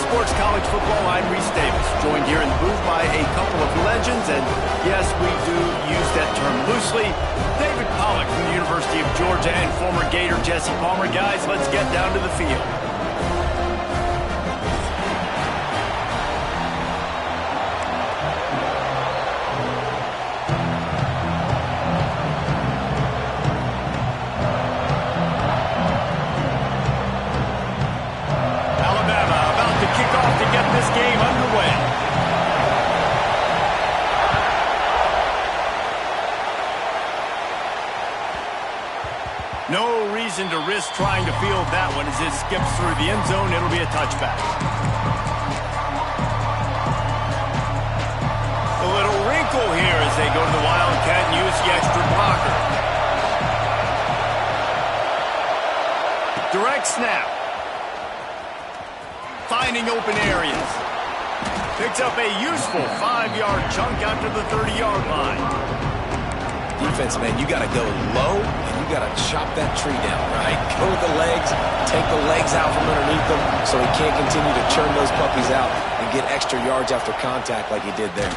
Sports College Football, I'm Reese Davis, joined here in the booth by a couple of legends, and yes, we do use that term loosely. David Pollack from the University of Georgia and former Gator Jesse Palmer. Guys, let's get down to the field. No reason to risk trying to field that one as it skips through the end zone. It'll be a touchback. A little wrinkle here as they go to the Wildcat and use the extra blocker. Direct snap. Finding open areas. Picks up a useful 5-yard chunk out to the 30-yard line. Defense, man, you got to go low, and you got to chop that tree down, right? Go with the legs, take the legs out from underneath them so he can't continue to churn those puppies out and get extra yards after contact like he did there.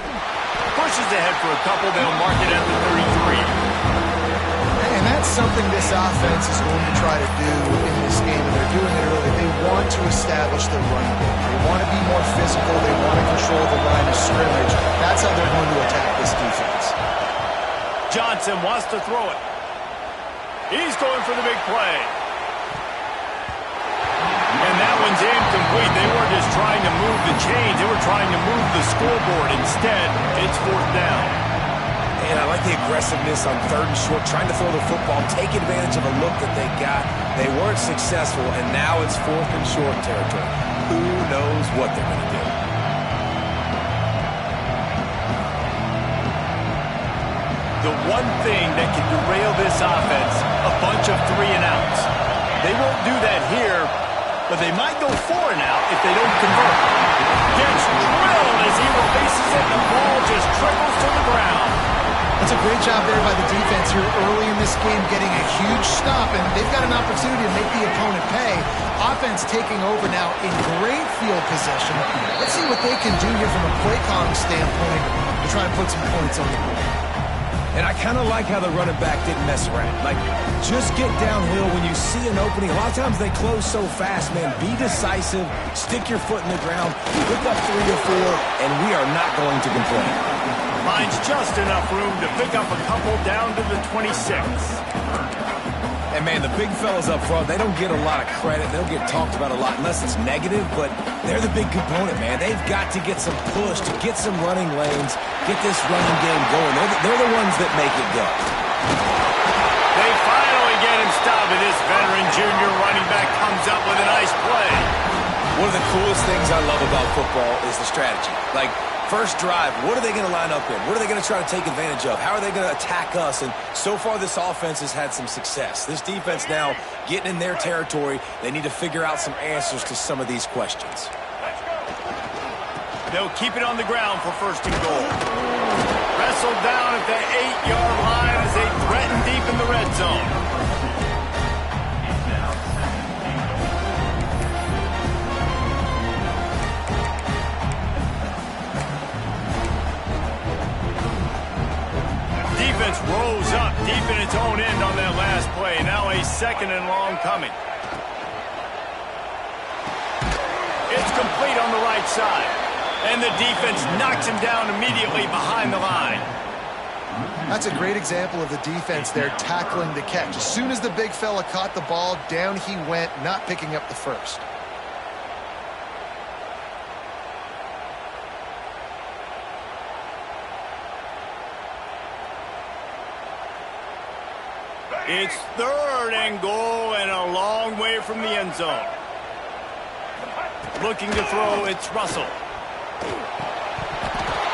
Pushes ahead for a couple. They'll mark it at the 33. And that's something this offense is going to try to do in this game, and they're doing it early. They want to establish the running game. They want to be more physical. They want to control the line of scrimmage. That's how they're going to attack this defense. Johnson wants to throw it. He's going for the big play. And that one's incomplete. They weren't just trying to move the chains. They were trying to move the scoreboard. Instead, it's 4th down. And I like the aggressiveness on 3rd and short, trying to throw the football, take advantage of a look that they got. They weren't successful, and now it's 4th and short territory. Who knows what they're going to do? The one thing that can derail this offense, a bunch of 3-and-outs. They won't do that here, but they might go 4-and-out if they don't convert. Gets drilled as he releases it, and the ball just trickles to the ground. That's a great job there by the defense here early in this game, getting a huge stop, and they've got an opportunity to make the opponent pay. Offense taking over now in great field possession. Let's see what they can do here from a play calling standpoint to try and put some points on the board. And I kind of like how the running back didn't mess around. Like, just get downhill when you see an opening. A lot of times they close so fast, man. Be decisive, stick your foot in the ground, pick up 3 or 4, and we are not going to complain. Finds just enough room to pick up a couple down to the 26. And, man, the big fellas up front, they don't get a lot of credit. They don't get talked about a lot unless it's negative, but they're the big component, man. They've got to get some push, to get some running lanes, get this running game going. They're the ones that make it go. They finally get him stopped, and this veteran junior running back comes up with a nice play. One of the coolest things I love about football is the strategy. Like, first drive, what are they going to line up in? What are they going to try to take advantage of? How are they going to attack us? And so far, this offense has had some success. This defense now getting in their territory. They need to figure out some answers to some of these questions. They'll keep it on the ground for 1st and goal. Wrestled down at the 8-yard line as they threaten deep in the red zone. Defense rose up deep in its own end on that last play. Now a 2nd and long coming. It's complete on the right side. And the defense knocks him down immediately behind the line. That's a great example of the defense there tackling the catch. As soon as the big fella caught the ball, down he went, not picking up the first. It's 3rd and goal and a long way from the end zone. Looking to throw, it's Russell.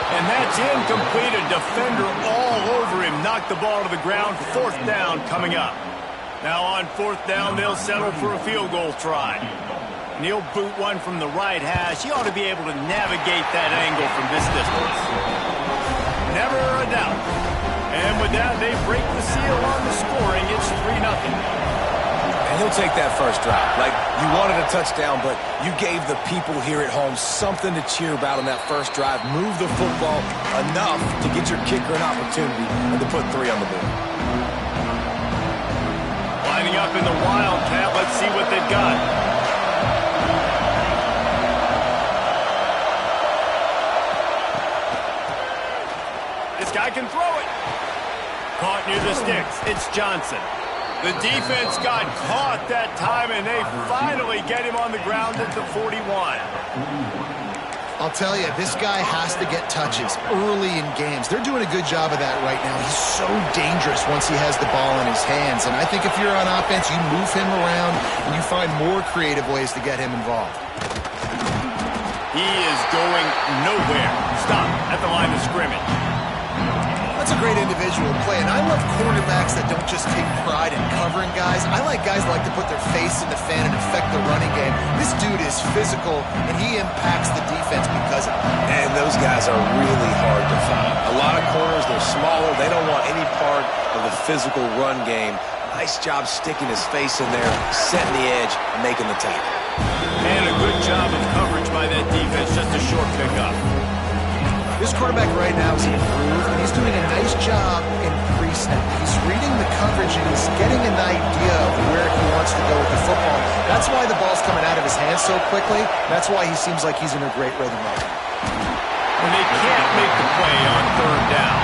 And that's incomplete. A defender all over him. Knocked the ball to the ground. 4th down coming up. Now on 4th down, they'll settle for a field goal try. And he'll boot one from the right hash. He ought to be able to navigate that angle from this distance. Never a doubt. And with that, they break the seal on the scoring. It's 3-0. And And he'll take that first drop. Like, you wanted a touchdown, but you gave the people here at home something to cheer about on that first drive. Move the football enough to get your kicker an opportunity and to put 3 on the board. Lining up in the Wildcat. Let's see what they've got. This guy can throw it. Caught near the sticks. It's Johnson. The defense got caught that time, and they finally get him on the ground at the 41. I'll tell you, this guy has to get touches early in games. They're doing a good job of that right now. He's so dangerous once he has the ball in his hands. And I think if you're on offense, you move him around and you find more creative ways to get him involved. He is going nowhere. Stop at the line of scrimmage. That's a great individual play, and I love cornerbacks that don't just take pride in covering guys. I like guys that like to put their face in the fan and affect the running game. This dude is physical, and he impacts the defense because of it. And those guys are really hard to find. A lot of corners, they're smaller. They don't want any part of the physical run game. Nice job sticking his face in there, setting the edge, and making the tackle. And a good job of coverage by that defense, just a short pickup. This quarterback right now is improved, and he's doing a nice job in pre-snap. He's reading the coverage, and he's getting an idea of where he wants to go with the football. That's why the ball's coming out of his hands so quickly. That's why he seems like he's in a great rhythm right now. And they can't make the play on 3rd down.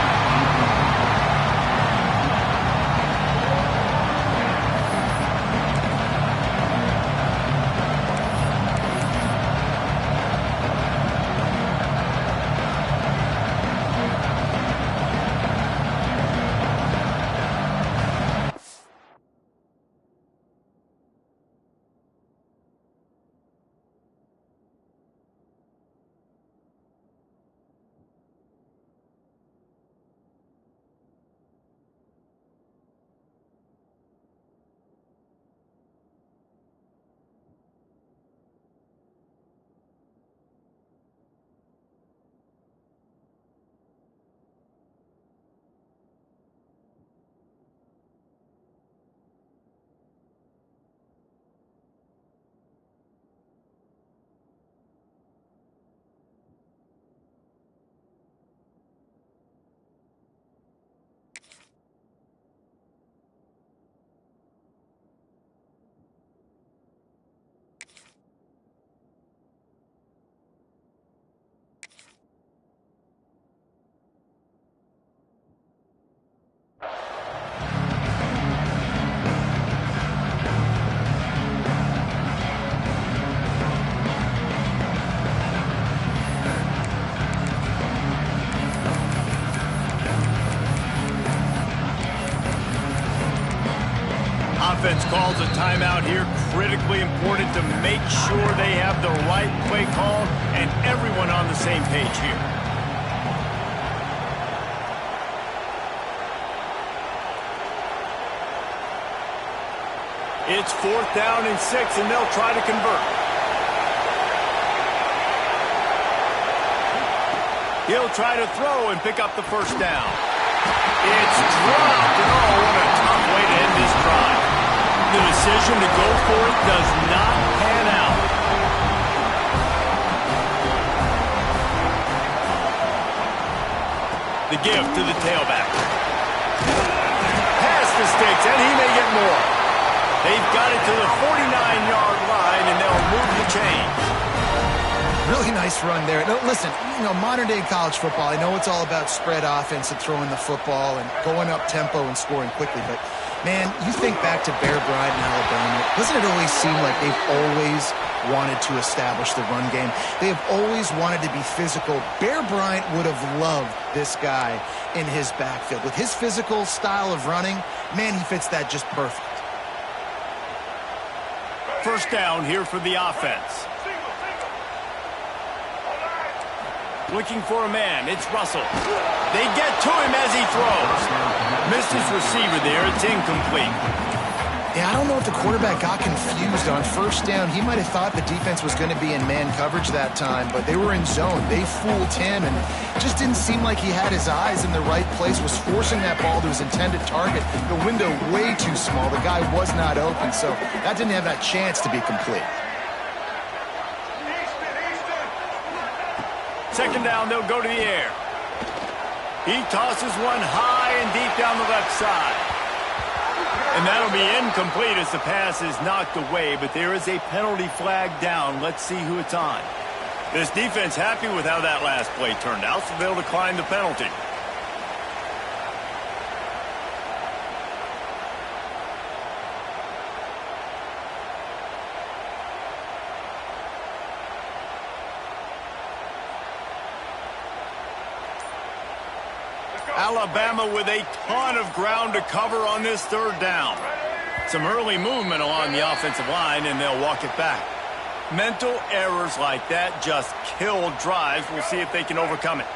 Offense calls a timeout here. Critically important to make sure they have the right play call and everyone on the same page here. It's 4th down and 6, and they'll try to convert. He'll try to throw and pick up the 1st down. It's dropped, and oh, what a tough way to end this drive. The decision to go for it does not pan out. The give to the tailback. Past the sticks, and he may get more. They've got it to the 49-yard line, and they'll move the chains. Really nice run there. No, listen, modern-day college football, I know it's all about spread offense and throwing the football and going up tempo and scoring quickly, but, man, you think back to Bear Bryant in Alabama, doesn't it always seem like they've always wanted to establish the run game? They have always wanted to be physical. Bear Bryant would have loved this guy in his backfield. With his physical style of running, man, he fits that just perfect. 1st down here for the offense. Looking for a man. It's Russell. They get to him as he throws. Missed his receiver there. It's incomplete. Yeah, I don't know if the quarterback got confused on first down. He might have thought the defense was going to be in man coverage that time, but they were in zone. They fooled him, and it just didn't seem like he had his eyes in the right place, was forcing that ball to his intended target. The window way too small. The guy was not open, so that didn't have that chance to be complete. Second down, they'll go to the air. He tosses one high and deep down the left side. And that'll be incomplete as the pass is knocked away, but there is a penalty flag down. Let's see who it's on. This defense happy with how that last play turned out, so they'll decline the penalty. Alabama with a ton of ground to cover on this third down. Some early movement along the offensive line, and they'll walk it back. Mental errors like that just kill drives. We'll see if they can overcome it.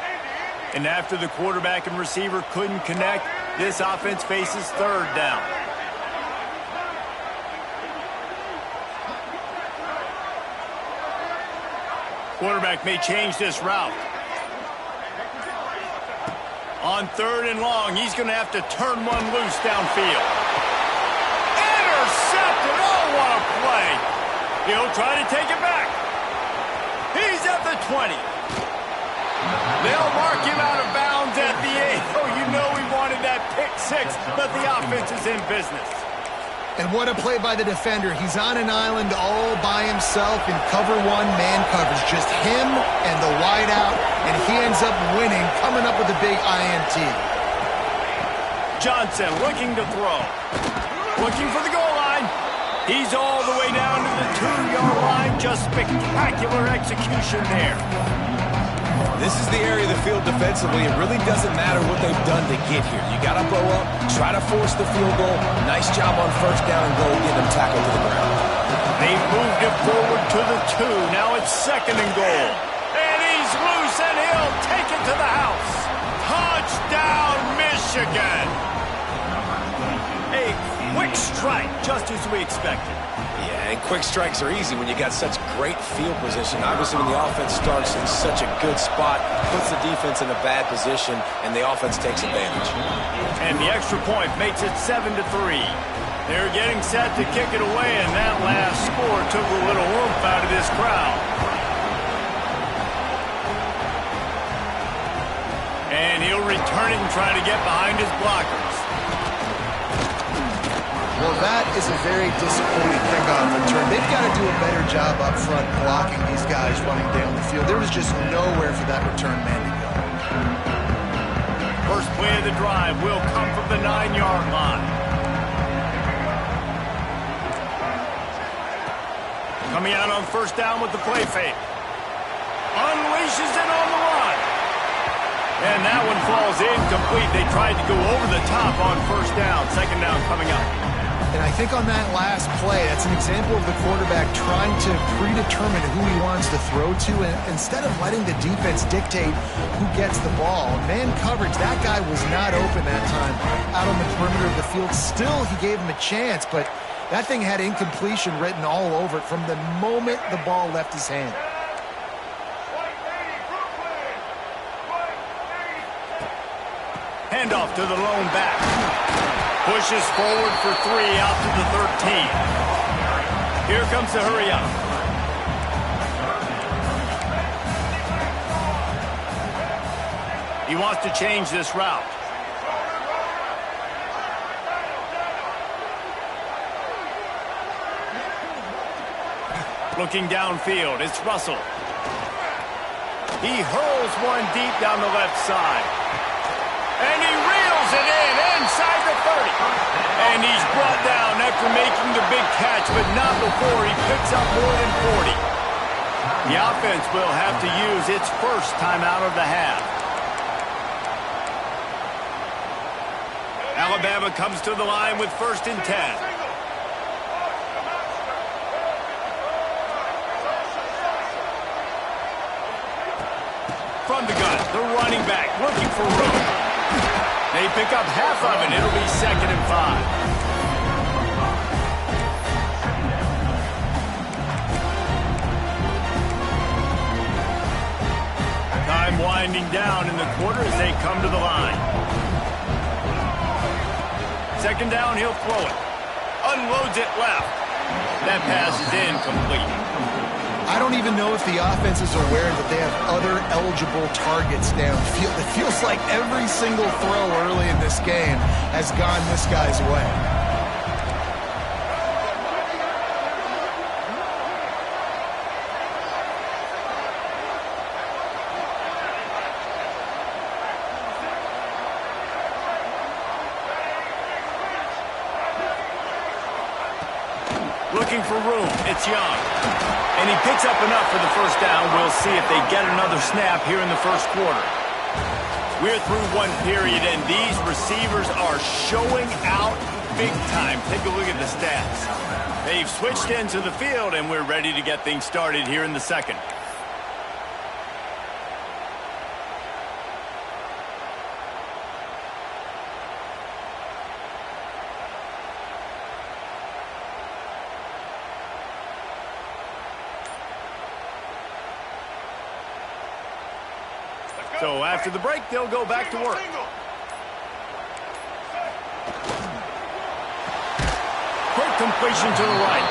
And after the quarterback and receiver couldn't connect, this offense faces third down. Quarterback may change this route. On third and long, he's going to have to turn one loose downfield. Intercepted! Oh, what a play! He'll try to take it back. He's at the 20. They'll mark him out of bounds at the 8. Oh, you know he wanted that pick six, but the offense is in business. And what a play by the defender. He's on an island all by himself in cover one, man coverage. Just him and the wideout, and he ends up winning, coming up with a big INT. Johnson looking to throw. Looking for the goal line. He's all the way down to the 2-yard line. Just spectacular execution there. This is the area of the field defensively. It really doesn't matter what they've done to get here. You got to blow up, try to force the field goal. Nice job on first down and goal, get them tackled to the ground. They moved it forward to the 2. Now it's second and goal. And he's loose, and he'll take it to the house. Touchdown, Michigan. A quick strike, just as we expected. Yeah, and quick strikes are easy when you got such great field position. Obviously, when the offense starts in such a good spot, puts the defense in a bad position, and the offense takes advantage. And the extra point makes it 7-3. They're getting set to kick it away, and that last score took a little oomph out of this crowd. And he'll return it and try to get behind his blockers. Well, that is a very disappointing kickoff return. They've got to do a better job up front blocking these guys running down the field. There was just nowhere for that return man to go. First play of the drive will come from the 9-yard line. Coming out on first down with the play fake. Unleashes it on the run. And that one falls incomplete. They tried to go over the top on first down. Second down coming up. And I think on that last play, that's an example of the quarterback trying to predetermine who he wants to throw to, and instead of letting the defense dictate who gets the ball. Man coverage, that guy was not open that time out on the perimeter of the field. Still, he gave him a chance, but that thing had incompletion written all over it from the moment the ball left his hand. Handoff to the lone back. Pushes forward for 3 out to the 13. Here comes the hurry up. He wants to change this route. Looking downfield, it's Russell. He hurls one deep down the left side. And he reels it in inside the 30. And he's brought down after making the big catch, but not before he picks up more than 40. The offense will have to use its first time out of the half. Alabama comes to the line with 1st and 10. From the gun, the running back looking for room. They pick up half of it. It'll be 2nd and 5. winding down in the quarter as they come to the line. Second down, he'll throw it. Unloads it left. That pass is incomplete. I don't even know if the offense is aware that they have other eligible targets downfield. It feels like every single throw early in this game has gone this guy's way. Looking for room. It's Young. And he picks up enough for the first down. We'll see if they get another snap here in the first quarter. We're through one period, and these receivers are showing out big time. Take a look at the stats. They've switched into the field, and we're ready to get things started here in the second. So after the break, they'll go back to work. Quick completion to the right.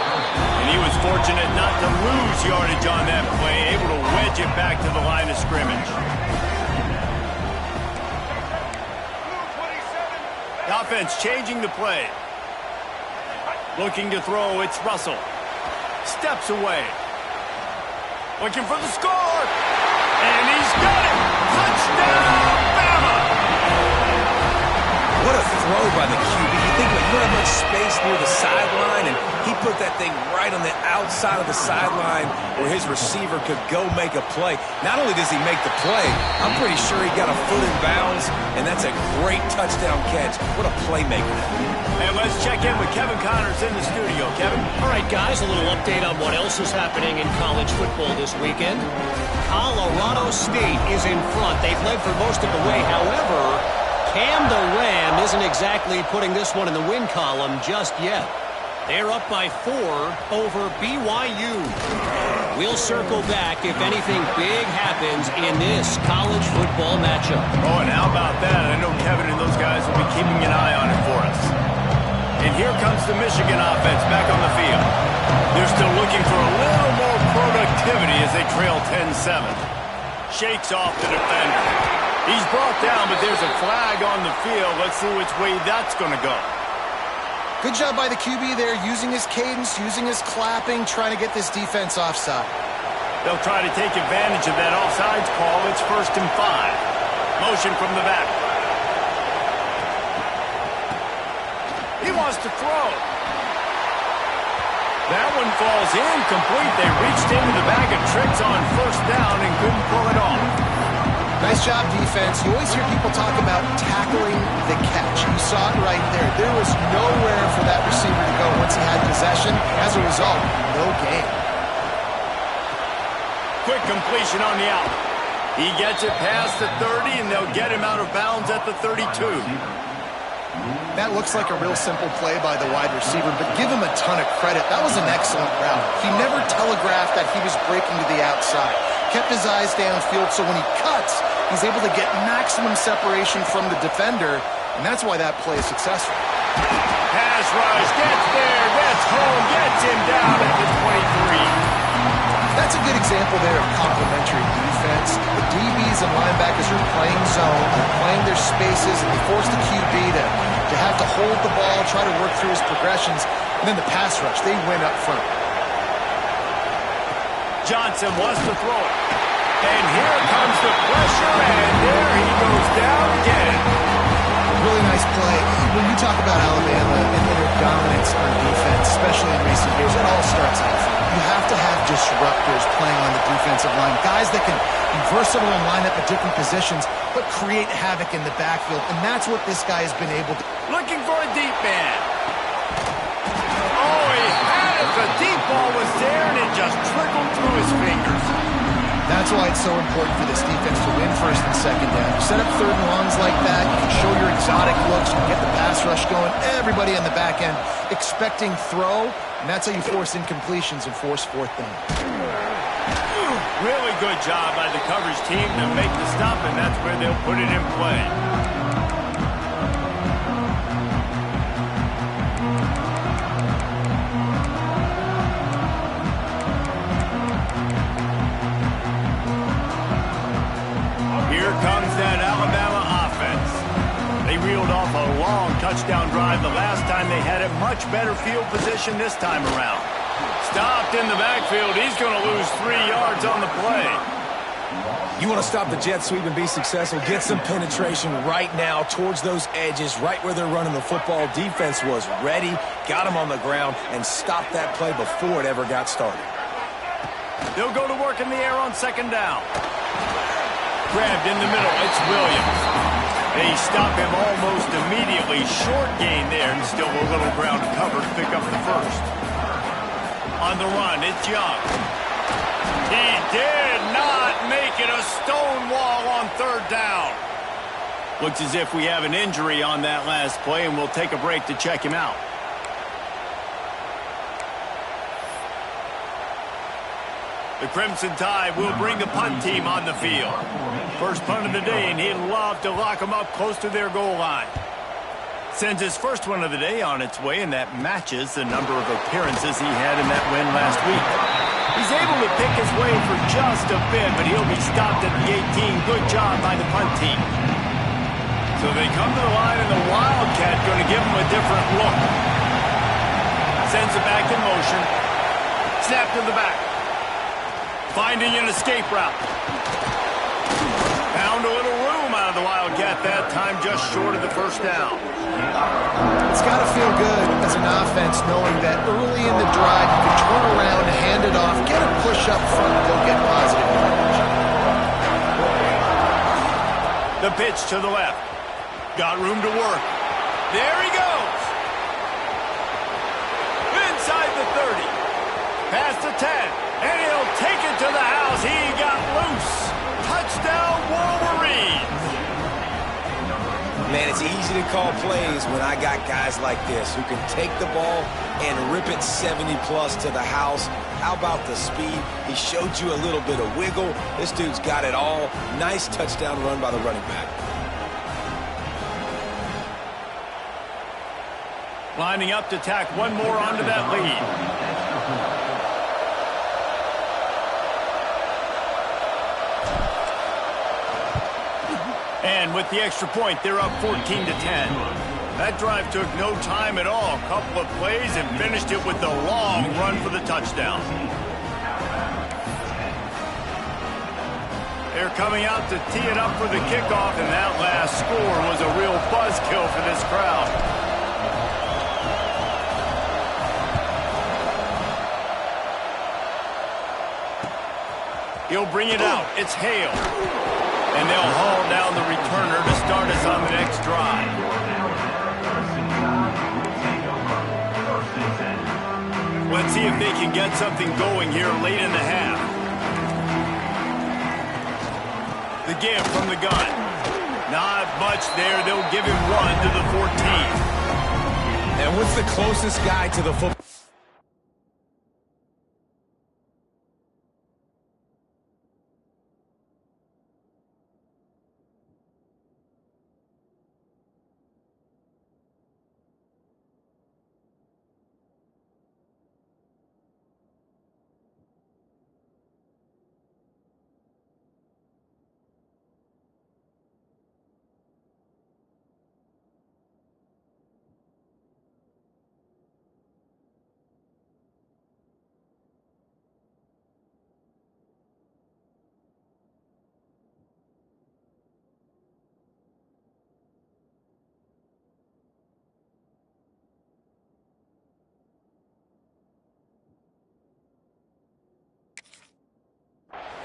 And he was fortunate not to lose yardage on that play, able to wedge it back to the line of scrimmage. The offense changing the play. Looking to throw, it's Russell. Steps away. Looking for the score. And he's got it. Touchdown, Bama! What a throw by the QB. You think you don't have much space near the sideline, and he put that thing right on the outside of the sideline where his receiver could go make a play. Not only does he make the play, I'm pretty sure he got a foot in bounds, and that's a great touchdown catch. What a playmaker. And let's check in with Kevin Connors in the studio. Kevin? All right, guys, a little update on what else is happening in college football this weekend. Colorado State is in front. They've led for most of the way. However, Cam the Ram isn't exactly putting this one in the win column just yet. They're up by 4 over BYU. We'll circle back if anything big happens in this college football matchup. Oh, and how about that? I know Kevin and those guys will be keeping an eye on it for us. And here comes the Michigan offense back on the field. They're still looking for a little more productivity as they trail 10-7. Shakes off the defender. He's brought down, but there's a flag on the field. Let's see which way that's going to go. Good job by the QB there, using his cadence, using his clapping, trying to get this defense offside. They'll try to take advantage of that offsides call. It's 1st and 5. Motion from the back. He wants to throw. That one falls incomplete. They reached into the bag of tricks on 1st down and couldn't pull it off. Nice job, defense. You always hear people talk about tackling the catch. You saw it right there. There was nowhere for that receiver to go once he had possession. As a result, no gain. Quick completion on the out. He gets it past the 30, and they'll get him out of bounds at the 32. That looks like a real simple play by the wide receiver, but give him a ton of credit. That was an excellent route. He never telegraphed that he was breaking to the outside. Kept his eyes downfield, so when he cuts, he's able to get maximum separation from the defender, and that's why that play is successful. Pass rush, gets there, gets home, gets him down at the 23. That's a good example there of complementary defense. The DBs and linebackers are playing zone, they're playing their spaces, and they force the QB to have to hold the ball, try to work through his progressions, and then the pass rush, they win up front. Johnson wants to throw it. And here comes the pressure, and there he goes down again. Really nice play. When you talk about Alabama and their dominance on defense, especially in recent years, it all starts off. You have to have disruptors playing on the defensive line, guys that can be versatile and line up at different positions, but create havoc in the backfield, and that's what this guy has been able to. Looking for a deep man. Oh, he had it. The deep ball was there, and it just trickled through his fingers. That's why it's so important for this defense to win 1st and 2nd down. You set up 3rd and longs like that, you can show your exotic looks, you can get the pass rush going, everybody on the back end expecting throw, and that's how you force incompletions and force 4th down. Really good job by the coverage team to make the stop, and that's where they'll put it in play. Here comes that Alabama offense. They reeled off a long touchdown drive the last time they had it. Much better field position this time around. Stopped in the backfield. He's going to lose 3 yards on the play. You want to stop the jet sweep and be successful, get some penetration right now towards those edges, right where they're running the football. Defense was ready, got them on the ground, and stopped that play before it ever got started. They'll go to work in the air on second down. Grabbed in the middle. It's Williams. They stop him almost immediately. Short gain there, and still a little ground to cover to pick up the first. On the run, it's Young. He did not make it a stone wall on third down. Looks as if we have an injury on that last play, and we'll take a break to check him out. The Crimson Tide will bring the punt team on the field. First punt of the day, and he'd love to lock them up close to their goal line. Sends his first one of the day on its way, and that matches the number of appearances he had in that win last week. He's able to pick his way for just a bit, but he'll be stopped at the 18. Good job by the punt team. So they come to the line, and the Wildcat going to give him a different look. Sends it back in motion. Snap to the back. Finding an escape route. Found a little room out of the Wildcat that time, just short of the first down. It's got to feel good as an offense knowing that early in the drive you can turn around, hand it off, get a push up front, and go get positive yardage. The pitch to the left. Got room to work. There he goes. Inside the 30. Past the 10. And he'll take it to the house. He got loose. Touchdown, Wolverines. Man, it's easy to call plays when I got guys like this who can take the ball and rip it 70-plus to the house. How about the speed? He showed you a little bit of wiggle. This dude's got it all. Nice touchdown run by the running back. Lining up to tack one more onto that lead. And with the extra point, they're up 14-10. That drive took no time at all. A couple of plays and finished it with the long run for the touchdown. They're coming out to tee it up for the kickoff, and that last score was a real buzzkill for this crowd. He'll bring it out. It's Hale. And they'll haul down the returner to start us on the next drive. Let's see if they can get something going here late in the half. The give from the gun. Not much there. They'll give him one to the 14. And what's the closest guy to the football?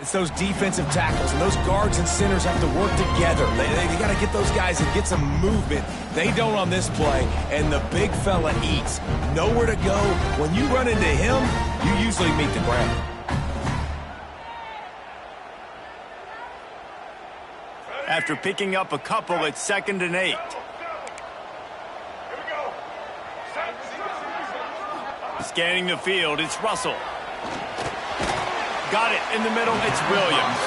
It's those defensive tackles, and those guards and centers have to work together. They got to get those guys and get some movement. They don't on this play, and the big fella eats. Nowhere to go. When you run into him, you usually meet the ground. After picking up a couple, it's 2nd and 8. Scanning the field, it's Russell. Got it in the middle. It's Williams.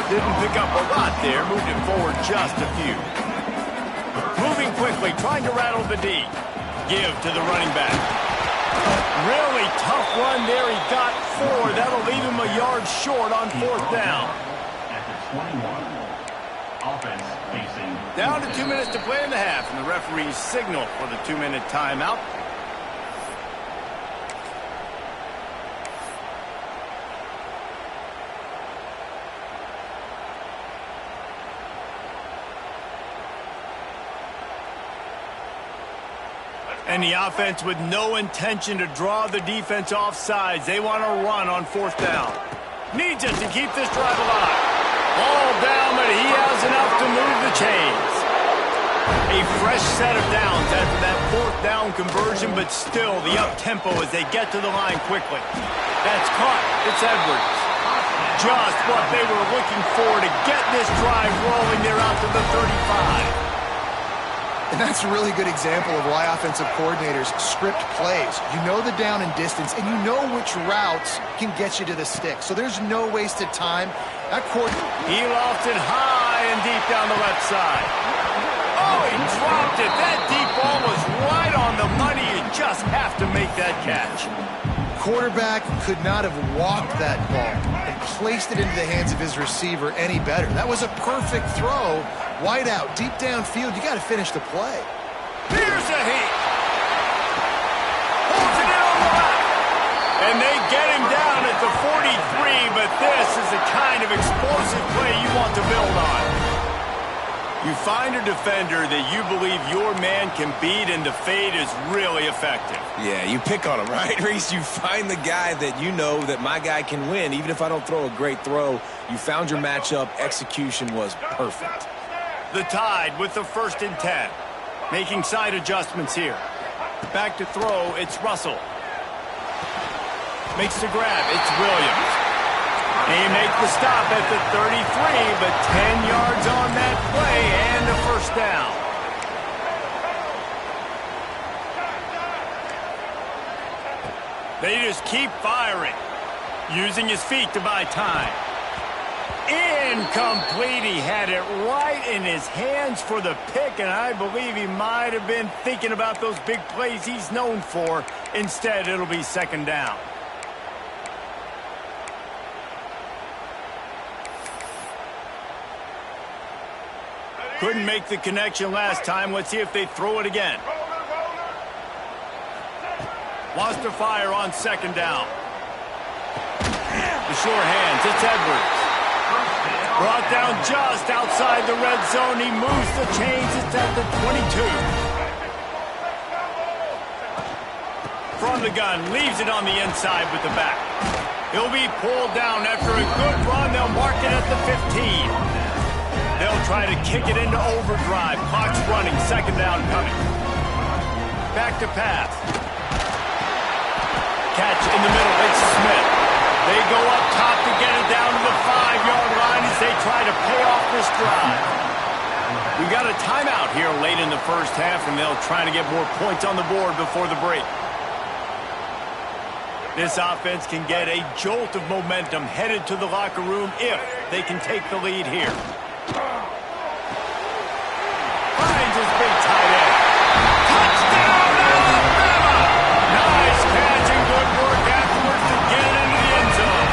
Didn't pick up a lot there. Moved it forward just a few. Moving quickly, trying to rattle the D. Give to the running back. Really tough run there. He got 4. That'll leave him a yard short on 4th down. Down to 2 minutes to play in the half, and the referees signal for the 2-minute timeout. And the offense with no intention to draw the defense off sides. They want to run on 4th down. Needs it to keep this drive alive. Ball down, but he has enough to move the chains. A fresh set of downs after that 4th down conversion, but still the up-tempo as they get to the line quickly. That's caught. It's Edwards. Just what they were looking for to get this drive rolling. They're out to the 35. And that's a really good example of why offensive coordinators script plays. You know the down and distance, and you know which routes can get you to the stick. So there's no wasted time. That he lofted high and deep down the left side. Oh, he dropped it. That deep ball was right on the money. You just have to make that catch. Quarterback could not have walked that ball and placed it into the hands of his receiver any better. That was a perfect throw. Wide out, deep downfield. You got to finish the play. Here's a heat. Holds it in on the left. And they get him down at the 43, but this is the kind of explosive play you want to build on. You find a defender that you believe your man can beat, and the fade is really effective. Yeah, you pick on him, right, Reese? You find the guy that you know that my guy can win. Even if I don't throw a great throw, you found your matchup. Execution was perfect. The Tide with the 1st and 10. Making side adjustments here. Back to throw, it's Russell. Makes the grab, it's Williams. They make the stop at the 33, but 10 yards on that play and a 1st down. They just keep firing, using his feet to buy time. Incomplete. He had it right in his hands for the pick, and I believe he might have been thinking about those big plays he's known for. Instead, it'll be 2nd down. Couldn't make the connection last time. Let's see if they throw it again. Wants to fire on 2nd down. The sure hands. It's Edwards. Brought down just outside the red zone. He moves the chains. It's at the 22. From the gun. Leaves it on the inside with the back. He'll be pulled down after a good run. They'll mark it at the 15. They'll try to kick it into overdrive. Clock's running. 2nd down coming. Back to pass. Catch in the middle. It's Smith. They go up top to get it down to the 5-yard line as they try to pay off this drive. We got a timeout here late in the 1st half, and they'll try to get more points on the board before the break. This offense can get a jolt of momentum headed to the locker room if they can take the lead here. Finds his big tight end. Touchdown, Alabama! Nice catch and good work afterwards to get it into the end zone.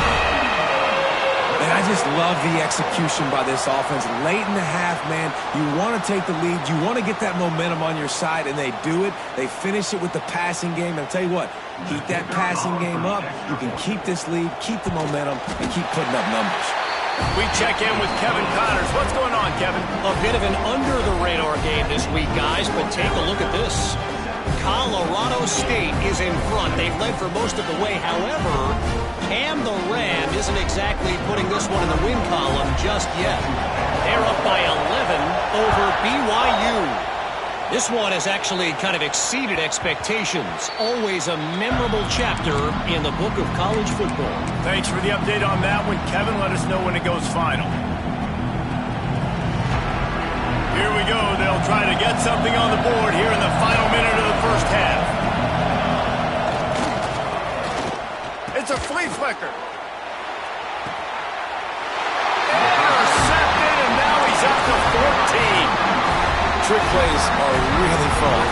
And I just love the execution by this offense. Late in the half, man, you want to take the lead. You want to get that momentum on your side, and they do it. They finish it with the passing game. And I'll tell you what, keep that passing game up. You can keep this lead, keep the momentum, and keep putting up numbers. We check in with Kevin Connors. What's going on, Kevin? A bit of an under-the-radar game this week, guys, but take a look at this. Colorado State is in front. They've led for most of the way. However, Cam the Ram isn't exactly putting this one in the win column just yet. They're up by 11 over BYU. This one has actually kind of exceeded expectations. Always a memorable chapter in the book of college football. Thanks for the update on that one, Kevin. Let us know when it goes final. Here we go. They'll try to get something on the board here in the final minute of the 1st half. It's a flea flicker. trick plays are really fun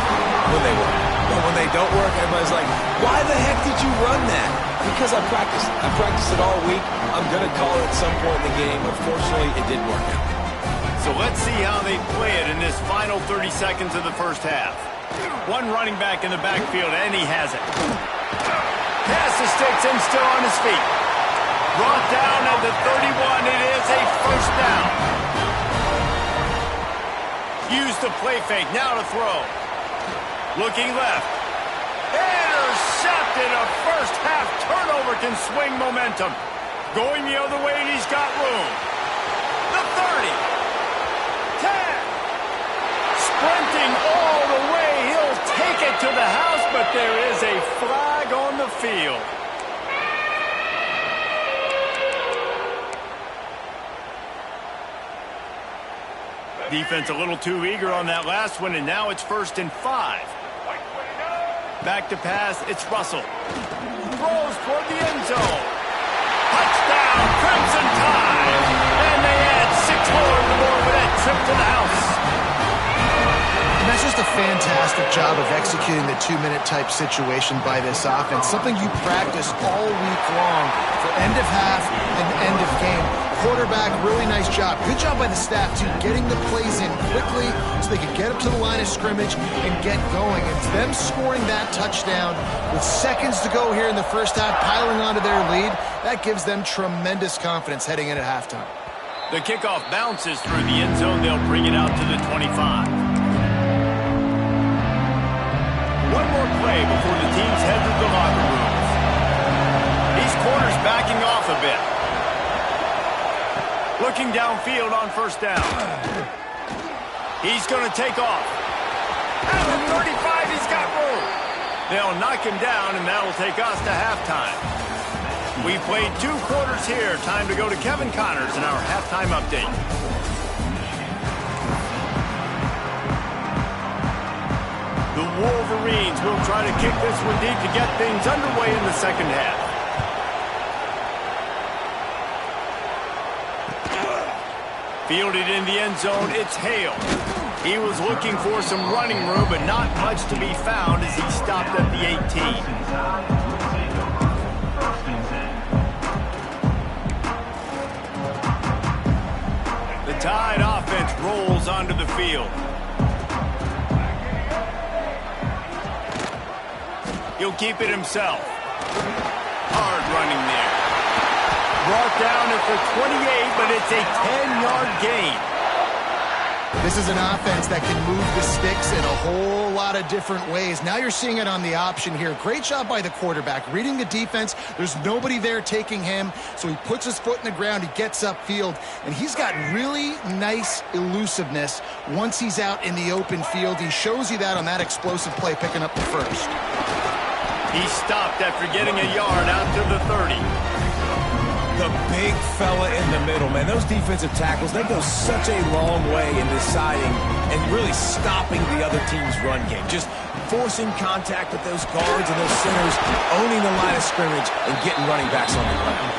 when they work. But when they don't work, everybody's like, why the heck did you run that? Because I practiced. I practiced it all week. I'm going to call it at some point in the game. Unfortunately, it didn't work out. So let's see how they play it in this final 30 seconds of the first half. One running back in the backfield, and he has it. Pass the sticks and still on his feet. Brought down at the 31. It is a first down. Use the play fake. Now to throw. Looking left. Intercepted. A first half turnover can swing momentum. Going the other way, and he's got room. The 30. 10. Sprinting all the way. He'll take it to the house, but there is a flag on the field. Defense a little too eager on that last one, and now it's 1st and 5. Back to pass, it's Russell. Throws toward the end zone. Touchdown, Crimson Tide! And they add 6 more to the board with that trip to the house. And that's just a fantastic job of executing the 2-minute type situation by this offense. Something you practice all week long for end of half and end of game. Quarterback, really nice job. Good job by the staff, too, getting the plays in quickly so they could get up to the line of scrimmage and get going. And them scoring that touchdown with seconds to go here in the first half, piling onto their lead, that gives them tremendous confidence heading in at halftime. The kickoff bounces through the end zone. They'll bring it out to the 25. One more play before the teams head to the locker rooms. These corners backing off a bit. Looking downfield on first down. He's going to take off. At the 35, he's got room. They'll knock him down, and that'll take us to halftime. We played 2 quarters here. Time to go to Kevin Connors in our halftime update. The Wolverines will try to kick this one deep to get things underway in the second half. Fielded in the end zone, it's Hale. He was looking for some running room, but not much to be found as he stopped at the 18. The Tide offense rolls onto the field. He'll keep it himself. Hard running there. Brought down at the 28, but it's a 10-yard gain. This is an offense that can move the sticks in a whole lot of different ways. Now you're seeing it on the option here. Great job by the quarterback. Reading the defense, there's nobody there taking him, so he puts his foot in the ground, he gets upfield, and he's got really nice elusiveness once he's out in the open field. He shows you that on that explosive play, picking up the first. He stopped after getting a yard out to the 30. The big fella in the middle, man. Those defensive tackles, they go such a long way in deciding and really stopping the other team's run game. Just forcing contact with those guards and those centers, owning the line of scrimmage, and getting running backs on the ground.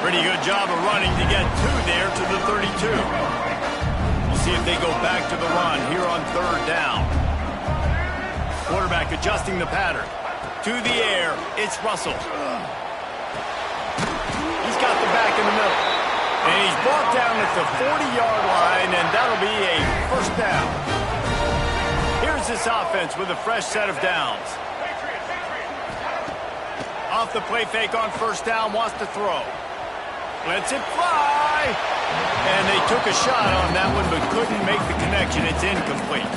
Pretty good job of running to get 2 there to the 32. We'll see if they go back to the run here on 3rd down. Quarterback adjusting the pattern. To the air, it's Russell. He's got the back in the middle. And he's brought down at the 40-yard line, and that'll be a first down. Here's this offense with a fresh set of downs. Off the play fake on first down, wants to throw. Lets it fly. And they took a shot on that one, but couldn't make the connection. It's incomplete.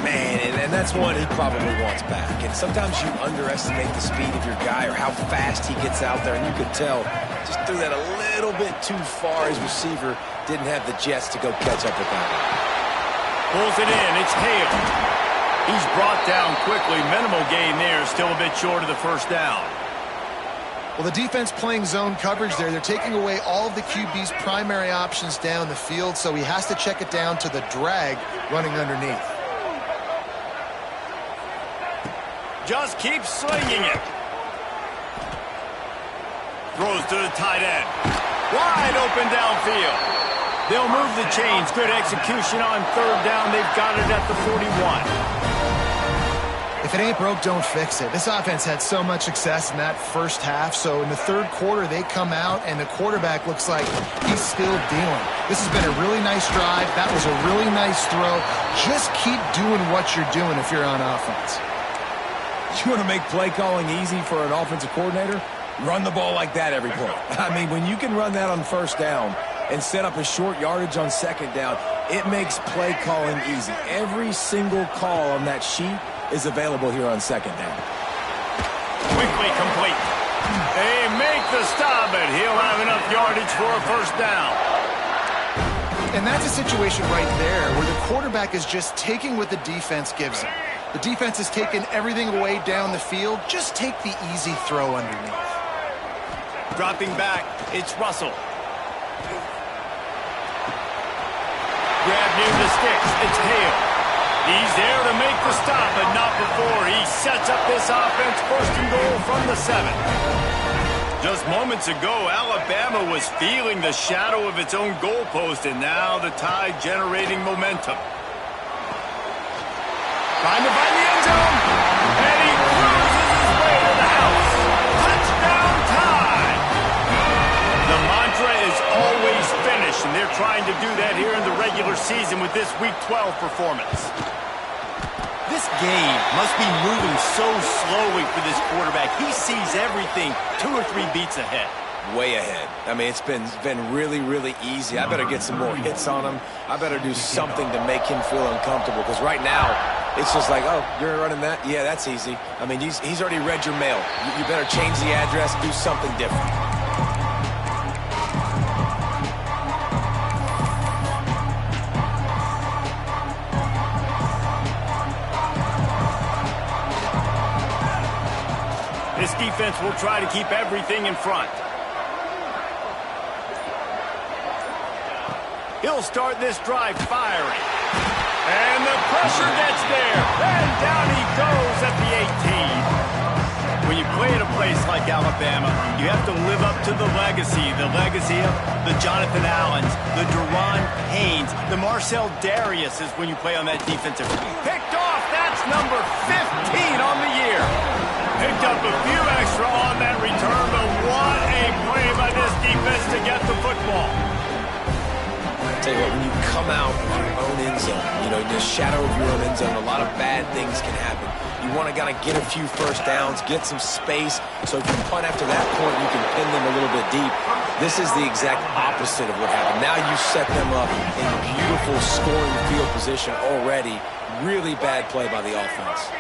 Man, and that's one he probably wants back. And sometimes you underestimate the speed of your guy or how fast he gets out there, and you could tell just threw that a little bit too far. His receiver didn't have the jets to go catch up with that one. Pulls it in. It's Hale. He's brought down quickly. Minimal gain there. Still a bit short of the first down. Well, the defense playing zone coverage there. They're taking away all of the QB's primary options down the field, so he has to check it down to the drag running underneath. Just keep slinging it. Throws to the tight end. Wide open downfield. They'll move the chains. Good execution on third down. They've got it at the 41. If it ain't broke, don't fix it. This offense had so much success in that first half, so in the third quarter, they come out, and the quarterback looks like he's still dealing. This has been a really nice drive. That was a really nice throw. Just keep doing what you're doing if you're on offense. You want to make play calling easy for an offensive coordinator? Run the ball like that every play. I mean, when you can run that on first down and set up a short yardage on second down, it makes play calling easy. Every single call on that sheet is available here on second down. Quickly complete. They make the stop, and he'll have enough yardage for a first down. And that's a situation right there where the quarterback is just taking what the defense gives him. The defense is taking everything away down the field. Just take the easy throw underneath. Dropping back, it's Russell. Grab near the sticks, it's Hale. He's there to make the stop, but not before. He sets up this offense first and goal from the 7. Just moments ago, Alabama was feeling the shadow of its own goalpost, and now the Tide generating momentum. Trying to find the end zone, and he cruises his way to the house. Touchdown Tide! The mantra is always finish, and they're trying to do that here in the regular season with this Week 12 performance. This game must be moving so slowly for this quarterback. He sees everything 2 or 3 beats ahead. Way ahead. I mean, it's been really, really easy. I better get some more hits on him. I better do something to make him feel uncomfortable, because right now, it's just like, oh, you're running that? Yeah, that's easy. I mean, he's already read your mail. You better change the address, do something different. This defense will try to keep everything in front. He'll start this drive firing. And the pressure gets there. And down he goes at the 18. When you play at a place like Alabama, you have to live up to the legacy of the Jonathan Allens, the Deron Haynes, the Marcel Dariuses when you play on that defensive. Picked off, that's number 15 on the year. Picked up a few extra on that return, but what a play by this defense to get the football. Tell you what, when you come out of your own end zone, the shadow of your own end zone, a lot of bad things can happen. You want to get a few first downs, get some space, so if you punt after that point, you can pin them a little bit deep. This is the exact opposite of what happened. Now you set them up in beautiful scoring field position already. Really bad play by the offense.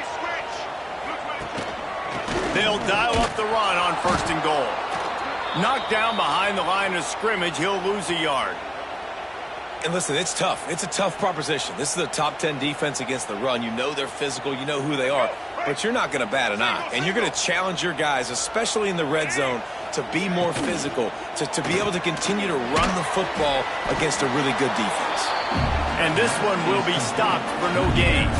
They'll dial up the run on first and goal. Knocked down behind the line of scrimmage, he'll lose a yard. And listen, it's tough. It's a tough proposition. This is a top 10 defense against the run. You know they're physical. You know who they are. But you're not going to bat an eye. And you're going to challenge your guys, especially in the red zone, to be more physical, to be able to continue to run the football against a really good defense. And this one will be stopped for no gain.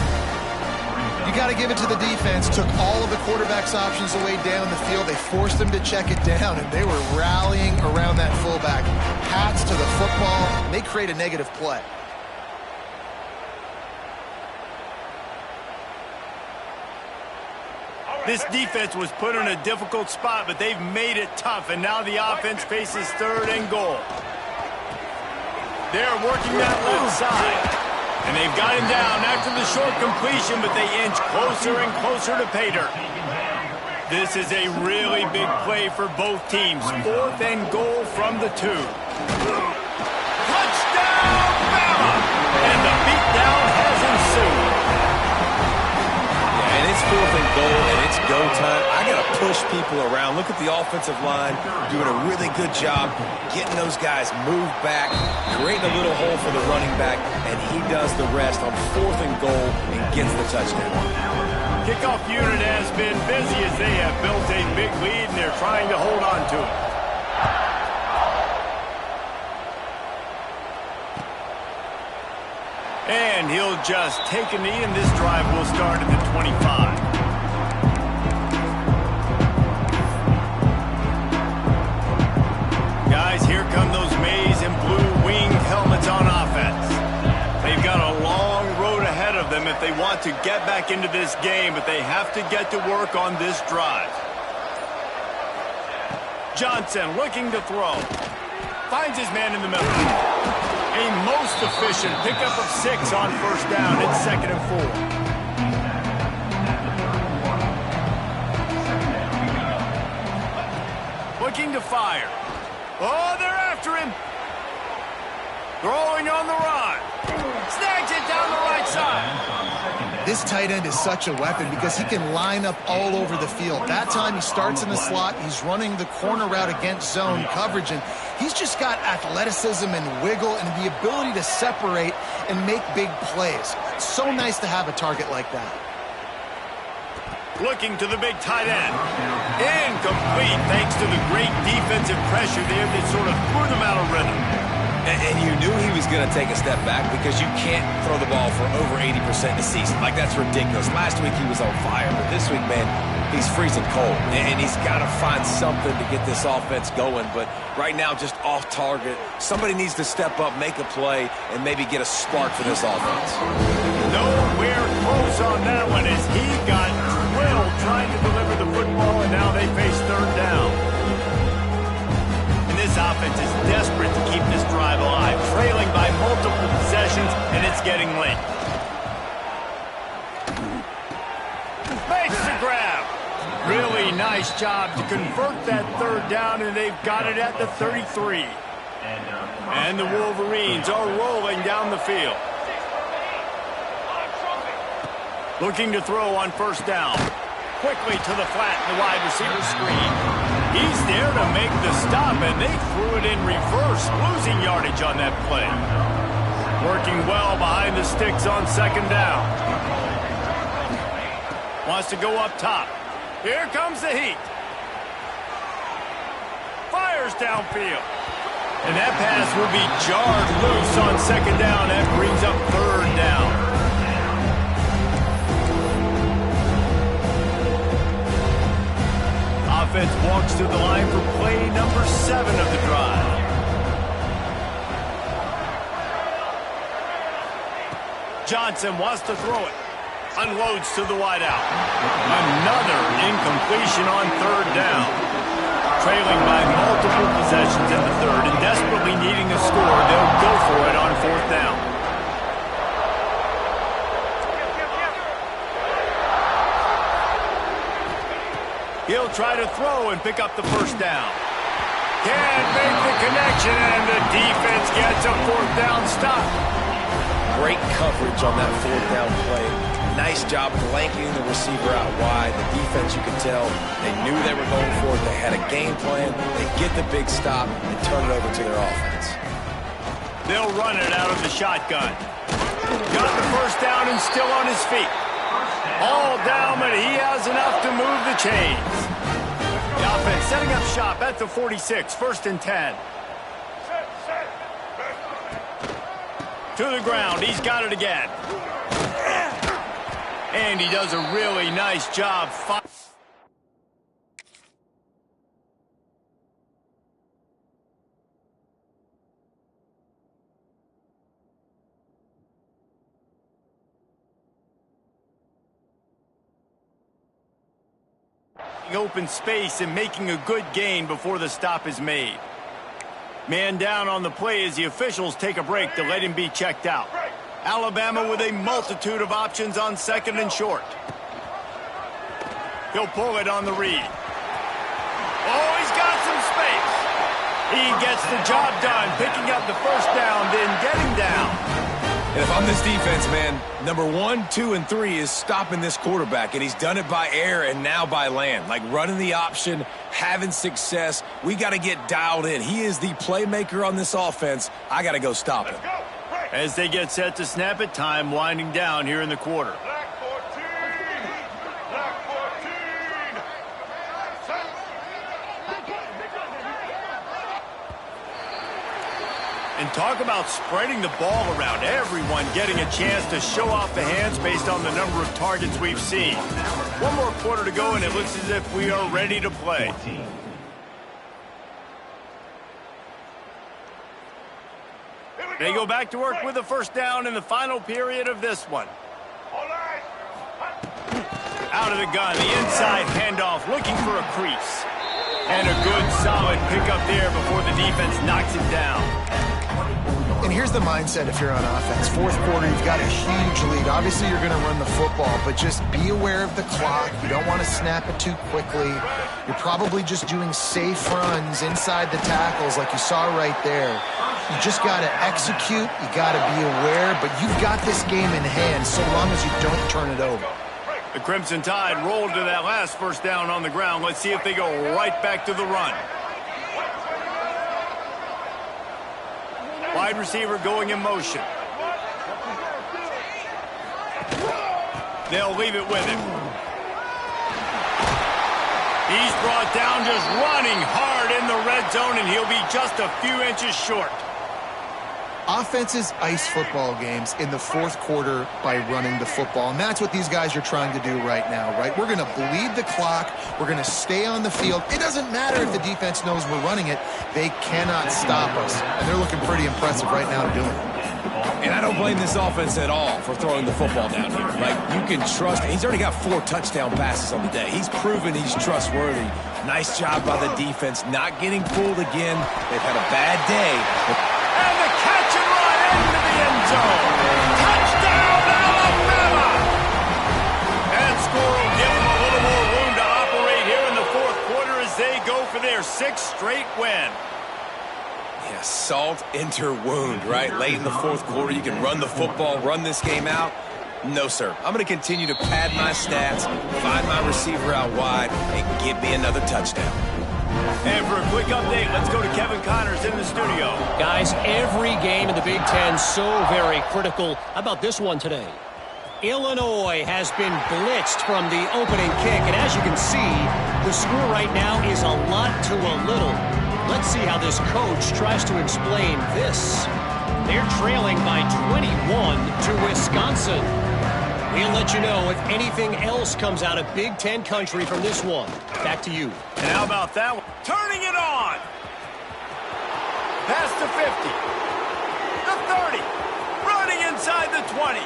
You got to give it to the defense. Took all of the quarterback's options away down the field. They forced them to check it down, and they were rallying around that fullback. Hats to the football. And they create a negative play. This defense was put in a difficult spot, but they've made it tough, and now the offense faces third and goal. They're working that left side. And they've got him down after the short completion, but they inch closer and closer to pay dirt. This is a really big play for both teams. Fourth and goal from the 2. Touchdown, Bama! And the beatdown has ensued. Yeah, and it's fourth and goal, and it's go time. I got to push people around. Look at the offensive line doing a really good job getting those guys moved back, creating a little hole for the running back, and he does the rest on fourth and goal and gets the touchdown. Kickoff unit has been busy as they have built a big lead, and they're trying to hold on to it. And he'll just take a knee, and this drive will start at the 25. Guys, here come those maize and blue winged helmets to get back into this game, but they have to get to work on this drive. Johnson looking to throw. Finds his man in the middle. A most efficient pickup of 6 on first down. It's 2nd and 4. Looking to fire. Oh, they're after him. Throwing on the run. Snags it down the right side. This tight end is such a weapon because he can line up all over the field. That time he starts in the slot. He's running the corner route against zone coverage, and he's just got athleticism and wiggle and the ability to separate and make big plays. It's so nice to have a target like that. Looking to the big tight end. Incomplete thanks to the great defensive pressure there that sort of threw them out of rhythm. And you knew he was going to take a step back because you can't throw the ball for over 80% a season. Like, that's ridiculous. Last week he was on fire, but this week, man, he's freezing cold. And he's got to find something to get this offense going. But right now, just off target. Somebody needs to step up, make a play, and maybe get a spark for this offense. Nowhere close on that one as he got drilled trying to deliver the football, and now they face 3rd down. And this offense is desperate to keep this drive alive, trailing by multiple possessions, and it's getting late. Makes the grab. Really nice job to convert that 3rd down, and they've got it at the 33. And the Wolverines are rolling down the field. Looking to throw on first down. Quickly to the flat in the wide receiver screen. He's there to make the stop, and they threw it in reverse, losing yardage on that play. Working well behind the sticks on 2nd down. Wants to go up top. Here comes the heat. Fires downfield. And that pass will be jarred loose on 2nd down. That brings up 3rd down. Offense walks to the line for play number 7 of the drive. Johnson wants to throw it. Unloads to the wideout. Another incompletion on 3rd down. Trailing by multiple possessions in the 3rd and desperately needing a score, they'll go for it on 4th down. He'll try to throw and pick up the 1st down. Can't make the connection, and the defense gets a 4th down stop. Great coverage on that 4th down play. Nice job blanking the receiver out wide. The defense, you could tell, they knew they were going for it. They had a game plan. They get the big stop and turn it over to their offense. They'll run it out of the shotgun. Got the 1st down and still on his feet. All down, but he has enough to move the chains. The offense setting up shop at the 46, 1st and 10. To the ground, he's got it again. And he does a really nice job. Open space and making a good gain before the stop is made. Man down on the play as the officials take a break to let him be checked out. Alabama with a multitude of options on 2nd and short. He'll pull it on the read. Oh, he's got some space. He gets the job done, picking up the 1st down, then getting down. And if I'm this defense, man, number 1, 2, and 3 is stopping this quarterback, and he's done it by air and now by land. Like running the option, having success. We got to get dialed in. He is the playmaker on this offense. I got to go stop him. As they get set to snap it, time winding down here in the quarter. Black 14! Black 14! And talk about spreading the ball around. Everyone getting a chance to show off the hands based on the number of targets we've seen. One more quarter to go, and it looks as if we are ready to play. They go back to work with the 1st down in the final period of this one. All right, Out of the gun, the inside handoff, looking for a crease. And a good, solid pickup there before the defense knocks it down. And here's the mindset if you're on offense. Fourth quarter, you've got a huge lead. Obviously, you're going to run the football, but just be aware of the clock. You don't want to snap it too quickly. You're probably just doing safe runs inside the tackles like you saw right there. You just got to execute. You got to be aware, but you've got this game in hand so long as you don't turn it over. The Crimson Tide rolled to that last first down on the ground. Let's see if they go right back to the run. Wide receiver going in motion. They'll leave it with him. He's brought down just running hard in the red zone, and he'll be just a few inches short. Offenses ice football games in the fourth quarter by running the football, and that's what these guys are trying to do right now, right? We're going to bleed the clock. We're going to stay on the field. It doesn't matter if the defense knows we're running it. They cannot stop us, and they're looking pretty impressive right now to do it. And I don't blame this offense at all for throwing the football down here. Like, you can trust. He's already got 4 touchdown passes on the day. He's proven he's trustworthy. Nice job by the defense, not getting fooled again. They've had a bad day. And the catch and run into the end zone. Touchdown, Alabama! That score will give them a little more room to operate here in the fourth quarter as they go for their 6th straight win. Yeah, salt enter wound, right? Late in the fourth quarter, you can run the football, run this game out. No, sir. I'm going to continue to pad my stats, find my receiver out wide, and give me another touchdown. And for a quick update, let's go to Kevin Connors in the studio. Guys, every game in the Big Ten so very critical. How about this one today? Illinois has been blitzed from the opening kick, and as you can see, the score right now is a lot to a little. Let's see how this coach tries to explain this. They're trailing by 21 to Wisconsin. We'll let you know if anything else comes out of Big Ten country from this one. Back to you. And how about that one? Turning it on. Past the 50. The 30. Running inside the 20.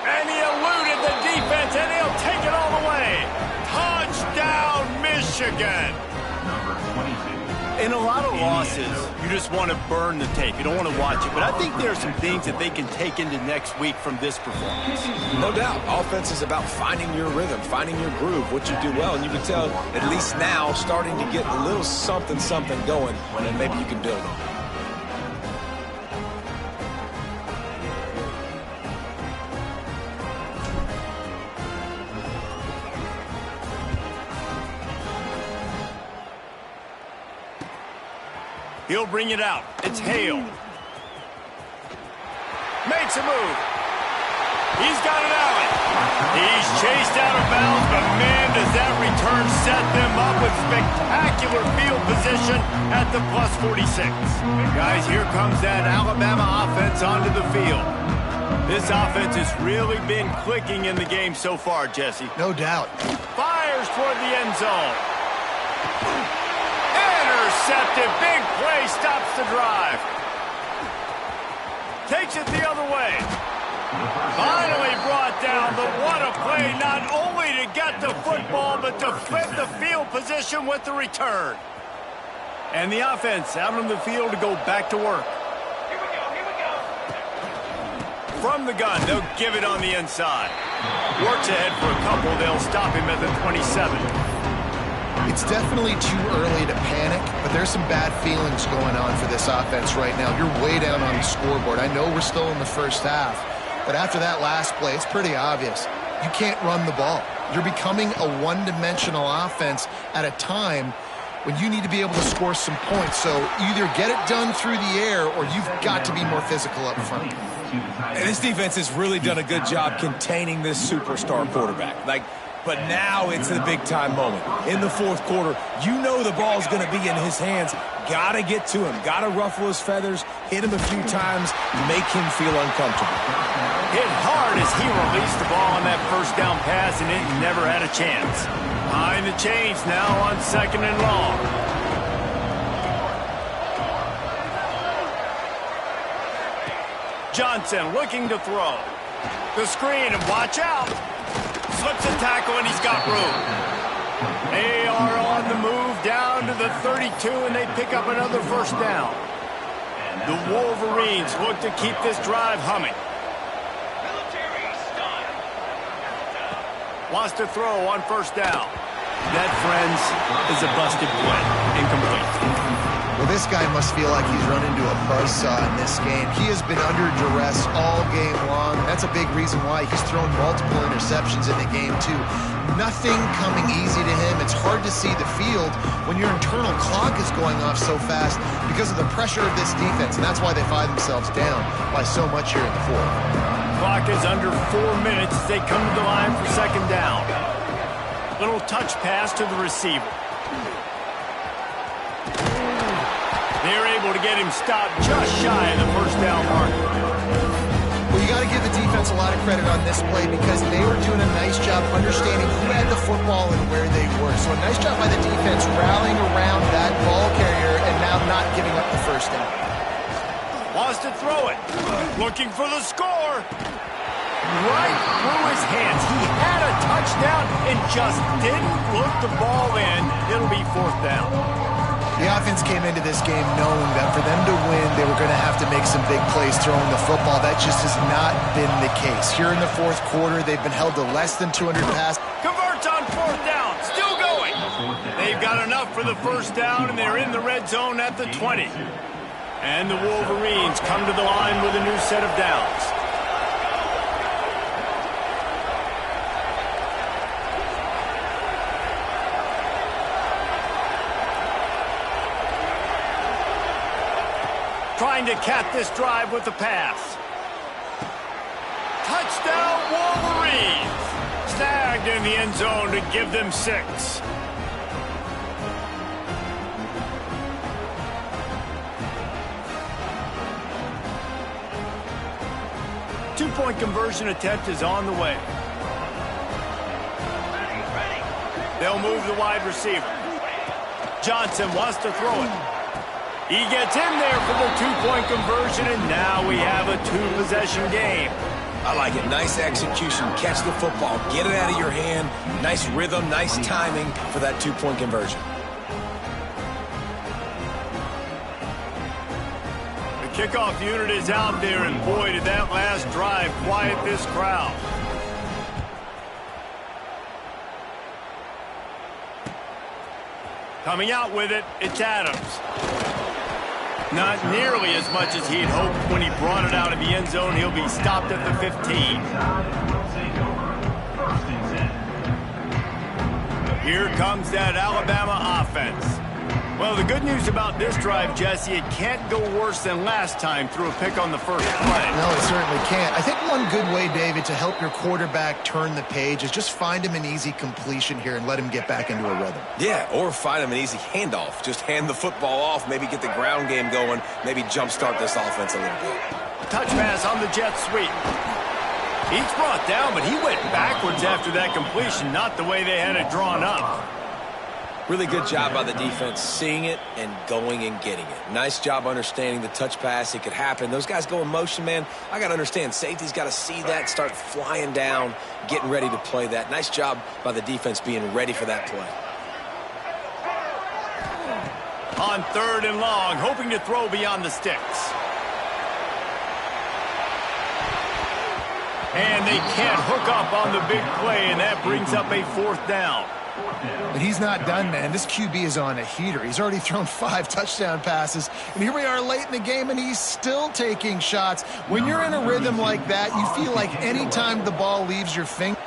And he eluded the defense, and he'll take it all the way. Touchdown, Michigan. In a lot of losses, you just want to burn the tape. You don't want to watch it. But I think there are some things that they can take into next week from this performance. No doubt. Offense is about finding your rhythm, finding your groove, what you do well. And you can tell, at least now, starting to get a little something going, and maybe you can build on it. He'll bring it out. It's Hale. Makes a move. He's got it out. He's chased out of bounds, but man, does that return set them up with spectacular field position at the plus 46. And guys, here comes that Alabama offense onto the field. This offense has really been clicking in the game so far, Jesse. No doubt. Fires toward the end zone. Intercepted. Big play stops the drive. Takes it the other way. Finally brought down, but what a play, not only to get the football, but to flip the field position with the return. And the offense out on the field to go back to work. From the gun, they'll give it on the inside. Works ahead for a couple. They'll stop him at the 27. It's definitely too early to panic, but there's some bad feelings going on for this offense right now. You're way down on the scoreboard. I know we're still in the first half, but after that last play, it's pretty obvious. You can't run the ball. You're becoming a one-dimensional offense at a time when you need to be able to score some points. So either get it done through the air or you've got to be more physical up front. And this defense has really done a good job containing this superstar quarterback. But now it's a big-time moment. In the fourth quarter, you know the ball's going to be in his hands. Got to get to him. Got to ruffle his feathers, hit him a few times, make him feel uncomfortable. Hit hard as he released the ball on that first down pass, and it never had a chance. Behind the chains now on 2nd and long. Johnson looking to throw. The screen, and watch out. slips a tackle, and he's got room. They are on the move down to the 32, and they pick up another first down. The Wolverines look to keep this drive humming. Wants to throw on first down. That, friends, is a busted play. Incomplete. Well, this guy must feel like he's run into a buzzsaw in this game. He has been under duress all game long. That's a big reason why he's thrown multiple interceptions in the game, too. Nothing coming easy to him. It's hard to see the field when your internal clock is going off so fast because of the pressure of this defense, and that's why they find themselves down by so much here in the fourth. Clock is under 4 minutes as they come to the line for second down. Little touch pass to the receiver. They're able to get him stopped just shy of the first down mark. Well, you got to give the defense a lot of credit on this play because they were doing a nice job understanding who had the football and where they were. So a nice job by the defense rallying around that ball carrier and now not giving up the first down. Wants to throw it. Looking for the score. Right through his hands. He had a touchdown and just didn't look the ball in. It'll be fourth down. The offense came into this game knowing that for them to win, they were going to have to make some big plays throwing the football. That just has not been the case. Here in the fourth quarter, they've been held to less than 200 passes. Converts on fourth down. Still going. They've got enough for the first down, and they're in the red zone at the 20. And the Wolverines come to the line with a new set of downs. Trying to cap this drive with the pass. Touchdown, Wolverines! Snagged in the end zone to give them 6. Two-point conversion attempt is on the way. They'll move the wide receiver. Johnson wants to throw it. He gets in there for the two-point conversion, and now we have a two-possession game. I like it. Nice execution. Catch the football. Get it out of your hand. Nice rhythm, nice timing for that two-point conversion. The kickoff unit is out there, and boy, did that last drive quiet this crowd. Coming out with it, it's Adams. Not nearly as much as he'd hoped when he brought it out of the end zone. He'll be stopped at the 15. Here comes that Alabama offense. Well, the good news about this drive, Jesse, it can't go worse than last time through a pick on the first play. No, it certainly can't. I think one good way, David, to help your quarterback turn the page is just find him an easy completion here and let him get back into a rhythm. Yeah, or find him an easy handoff. Just hand the football off, maybe get the ground game going, maybe jumpstart this offense a little bit. Touch pass on the jet sweep. He's brought down, but he went backwards after that completion, not the way they had it drawn up. Really good job by the defense seeing it and going and getting it. Nice job understanding the touch pass. It could happen. Those guys go in motion, man. I got to understand. Safety's got to see that, start flying down, getting ready to play that. Nice job by the defense being ready for that play. On third and long, hoping to throw beyond the sticks. And they can't hook up on the big play, and that brings up a fourth down. But he's not done, man. This QB is on a heater. He's already thrown 5 touchdown passes. And here we are late in the game, and he's still taking shots. When you're in a rhythm like that, you feel like any time the ball leaves your finger.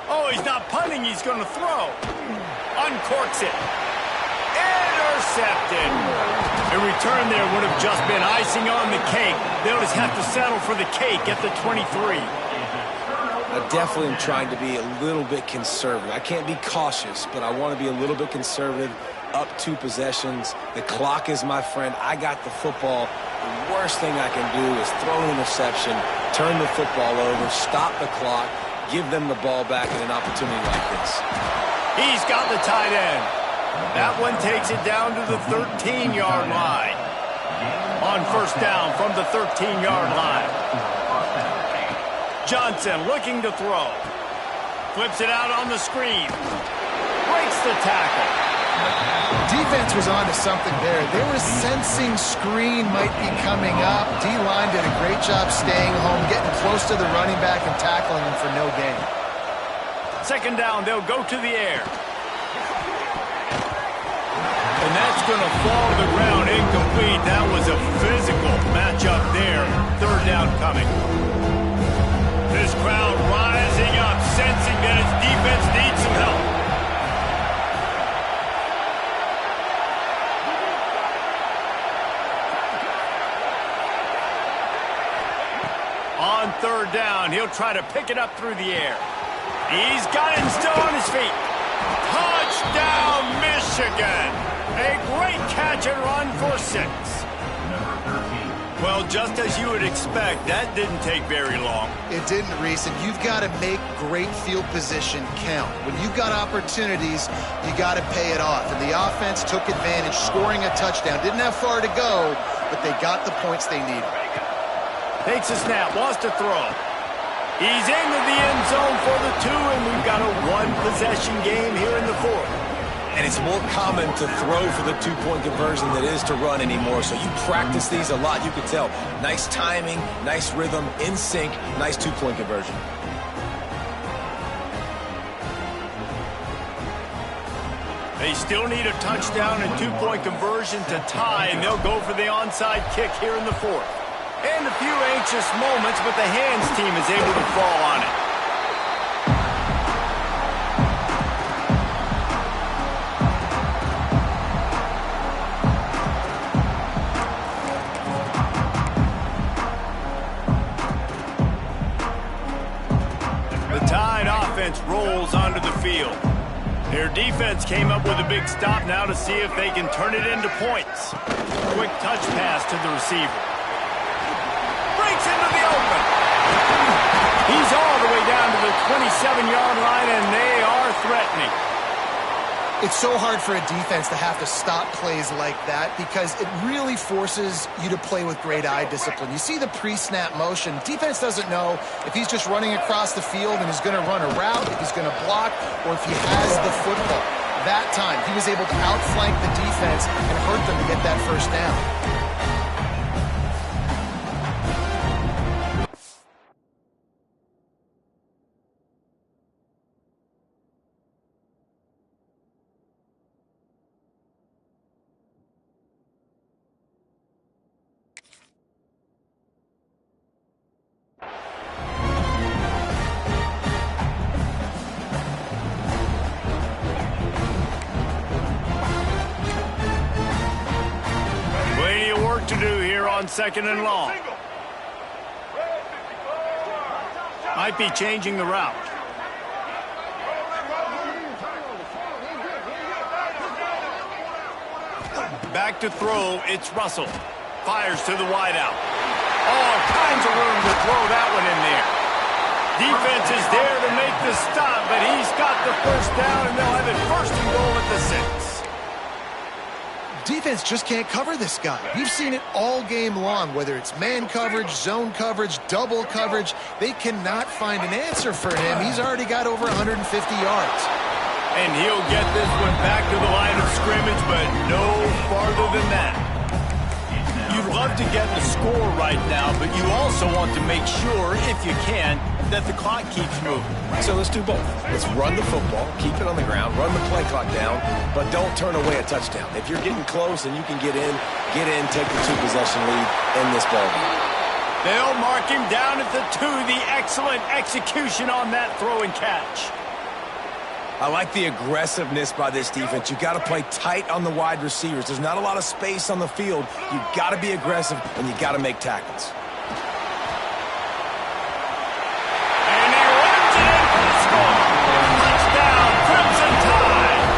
Oh, he's not punting. He's going to throw. Uncorks it. Intercepted. A return there would have just been icing on the cake. They'll just have to settle for the cake at the 23. I definitely am trying to be a little bit conservative. I can't be cautious, but I want to be a little bit conservative. Up 2 possessions. The clock is my friend. I got the football. The worst thing I can do is throw an interception, turn the football over, stop the clock, give them the ball back in an opportunity like this. He's got the tight end. That one takes it down to the 13-yard line. On first down from the 13-yard line. Johnson looking to throw. Flips it out on the screen. Breaks the tackle. Defense was on to something there. They were sensing screen might be coming up. D-line did a great job staying home, getting close to the running back and tackling him for no gain. Second down, they'll go to the air. And that's going to fall to the ground incomplete. That was a physical matchup there. Third down coming. This crowd rising up, sensing that its defense needs some help. On third down, he'll try to pick it up through the air. He's got it and still on his feet. Touchdown, Michigan! A great catch and run for 6. Well, just as you would expect, that didn't take very long. It didn't, Reese, and you've got to make great field position count. When you've got opportunities, you got to pay it off. And the offense took advantage, scoring a touchdown. Didn't have far to go, but they got the points they needed. Takes a snap, wants to throw. He's into the end zone for the 2, and we've got a one-possession game here in the 4th. And it's more common to throw for the 2-point conversion than it is to run anymore. So you practice these a lot. You can tell. Nice timing, nice rhythm, in sync, nice 2-point conversion. They still need a touchdown and 2-point conversion to tie, and they'll go for the onside kick here in the 4th. And a few anxious moments, but the hands team is able to fall on it. The Tide offense rolls onto the field. Their defense came up with a big stop now to see if they can turn it into points. Quick touch pass to the receiver. Breaks into the open. He's all the way down to the 27-yard line, and they are threatening. It's so hard for a defense to have to stop plays like that because it really forces you to play with great eye discipline. You see the pre-snap motion. Defense doesn't know if he's just running across the field and is going to run a route, if he's going to block, or if he has the football. That time, he was able to outflank the defense and hurt them to get that first down. To do here on second and long. Might be changing the route. Back to throw, it's Russell. Fires to the wideout. All kinds of room to throw that one in there. Defense is there to make the stop, but he's got the first down, and they'll have it first and goal at the 6. Defense just can't cover this guy. We've seen it all game long, whether it's man coverage, zone coverage, double coverage. They cannot find an answer for him. He's already got over 150 yards. And he'll get this one back to the line of scrimmage, but no farther than that. You'd love to get the score right now, but you also want to make sure, if you can, that the clock keeps moving. So let's do both. Let's run the football, keep it on the ground, run the play clock down, but don't turn away a touchdown. If you're getting close and you can get in, take the 2-possession lead in this ballgame. They'll mark him down at the 2. The excellent execution on that throw and catch. I like the aggressiveness by this defense. You got to play tight on the wide receivers. There's not a lot of space on the field. You got to be aggressive, and you got to make tackles. And he runs it in for the score. Touchdown, Crimson Tide.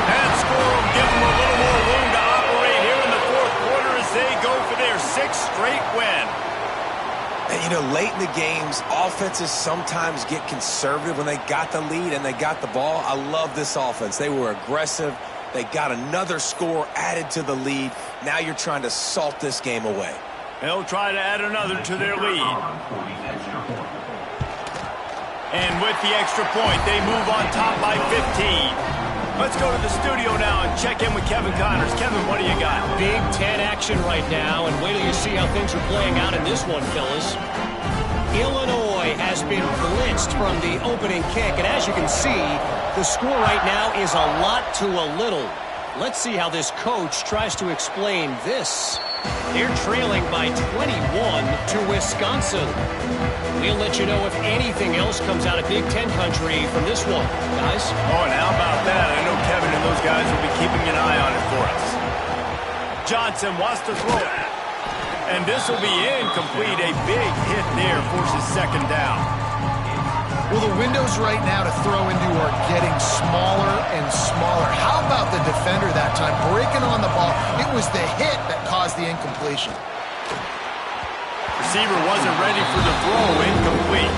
That score will give them a little more room to operate here in the 4th quarter as they go for their 6th straight win. And, you know, late in the games, offenses sometimes get conservative when they got the lead and they got the ball. I love this offense. They were aggressive. They got another score added to the lead. Now you're trying to salt this game away. They'll try to add another to their lead. And with the extra point, they move on top by 15. Let's go to the studio now and check in with Kevin Connors. Kevin, what do you got? Big Ten action right now, and wait till you see how things are playing out in this one, fellas. Illinois has been blitzed from the opening kick, and as you can see, the score right now is a lot to a little. Let's see how this coach tries to explain this. They're trailing by 21 to Wisconsin. We'll let you know if anything else comes out of Big Ten country from this one, guys. Oh, and how about that? I know Kevin and those guys will be keeping an eye on it for us. Johnson wants to throw it. And this will be incomplete. A big hit there forces second down. Well, the windows right now to throw into are getting smaller and smaller. How about the defender that time breaking on the ball? It was the hit that caused the incompletion. Receiver wasn't ready for the throw. Incomplete.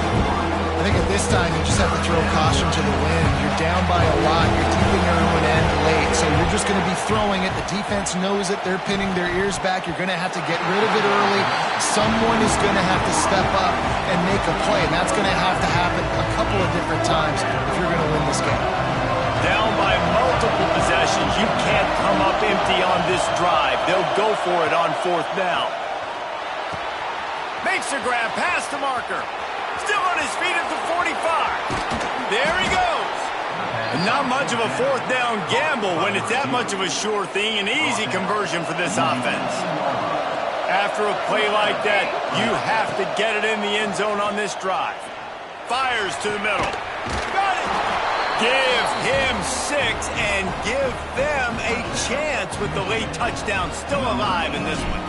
I think at this time you just have to throw caution to the wind. You're down by a lot. You're deep in your own end late, so you're just going to be throwing it. The defense knows it. They're pinning their ears back. You're going to have to get rid of it early. Someone is going to have to step up and make a play, and that's going to have to happen a couple of different times if you're going to win this game. Down by multiple possessions. You can't come up empty on this drive. They'll go for it on fourth down. Makes a grab past the marker. Still on his feet at the 45. There he goes. And not much of a fourth down gamble when it's that much of a sure thing. An easy conversion for this offense. After a play like that, you have to get it in the end zone on this drive. Fires to the middle. Got it. Give him 6 and give them a chance with the late touchdown still alive in this one.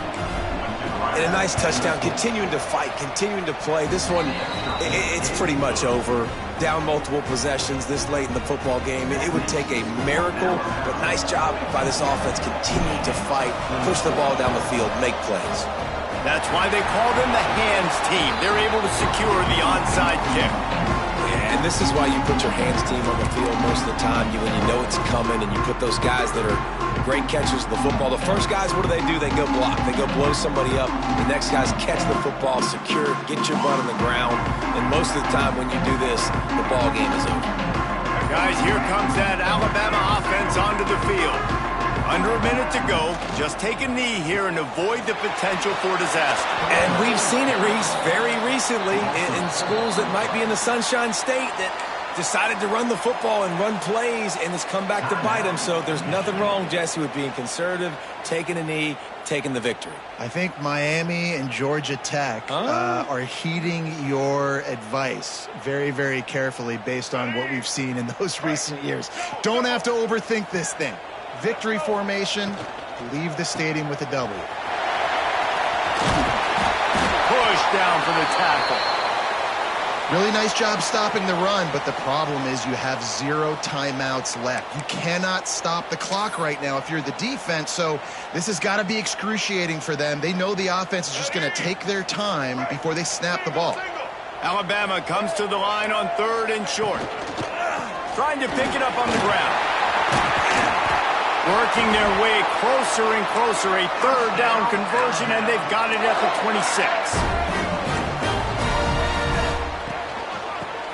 And a nice touchdown, continuing to fight, continuing to play. This one, it's pretty much over. Down multiple possessions this late in the football game. It would take a miracle, but nice job by this offense continuing to fight, push the ball down the field, make plays. That's why they call them the hands team. They're able to secure the onside kick. And this is why you put your hands team on the field most of the time when you know it's coming, and you put those guys that are great catchers of the football. The first guys, what do? They go block. They go blow somebody up. The next guys catch the football, secure it, get your butt on the ground. And most of the time when you do this, the ball game is over. Now guys, here comes that Alabama offense onto the field. Under a minute to go. Just take a knee here and avoid the potential for disaster. And we've seen it, Reese, very recently in schools that might be in the Sunshine State that decided to run the football and run plays, and it's come back to bite them. So there's nothing wrong, Jesse, with being conservative, taking a knee, taking the victory. I think Miami and Georgia Tech are heeding your advice very, very carefully based on what we've seen in those recent years. Don't have to overthink this thing. Victory formation, leave the stadium with a W. Push down for the tackle. Really nice job stopping the run, but the problem is you have 0 timeouts left. You cannot stop the clock right now if you're the defense, so this has got to be excruciating for them. They know the offense is just going to take their time before they snap the ball. Alabama comes to the line on 3rd and short. Trying to pick it up on the ground. Working their way closer and closer. A 3rd down conversion, and they've got it at the 26.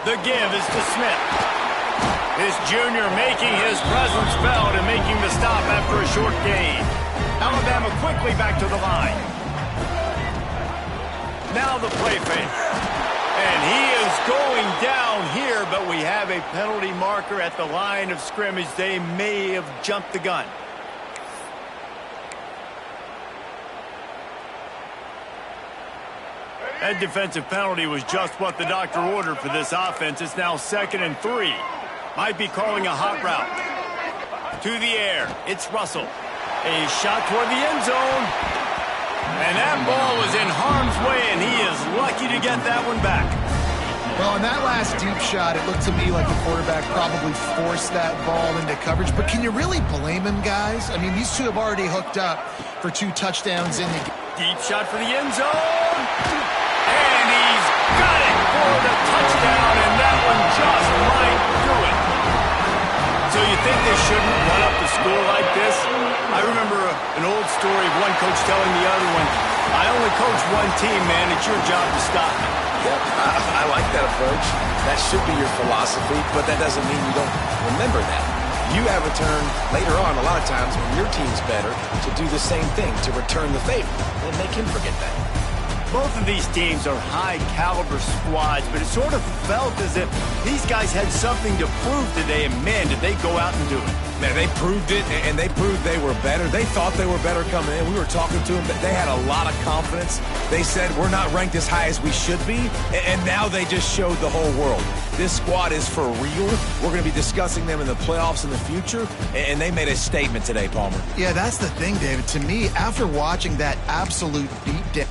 The give is to Smith. This junior making his presence felt and making the stop after a short gain. Alabama quickly back to the line. Now the play fake. And he is going down here, but we have a penalty marker at the line of scrimmage. They may have jumped the gun. That defensive penalty was just what the doctor ordered for this offense. It's now 2nd and 3. Might be calling a hot route. To the air. It's Russell. A shot toward the end zone. And that ball was in harm's way, and he is lucky to get that one back. Well, in that last deep shot, it looked to me like the quarterback probably forced that ball into coverage. But can you really blame him, guys? I mean, these two have already hooked up for 2 touchdowns in the game. Deep shot for the end zone. And he's got it for the touchdown, and that one just might do it. So you think they shouldn't run up the score like this? I remember an old story of one coach telling the other one, I only coach one team, man. It's your job to stop me. Yep, I like that approach. That should be your philosophy, but that doesn't mean you don't remember that. You have a turn later on, a lot of times, when your team's better, to do the same thing, to return the favor, and make him forget that. Both of these teams are high-caliber squads, but it sort of felt as if these guys had something to prove today, and man, did they go out and do it. Man, they proved it, and they proved they were better. They thought they were better coming in. We were talking to them, but they had a lot of confidence. They said, we're not ranked as high as we should be, and now they just showed the whole world. This squad is for real. We're going to be discussing them in the playoffs in the future, and they made a statement today, Palmer. Yeah, that's the thing, David. To me, after watching that absolute beatdown,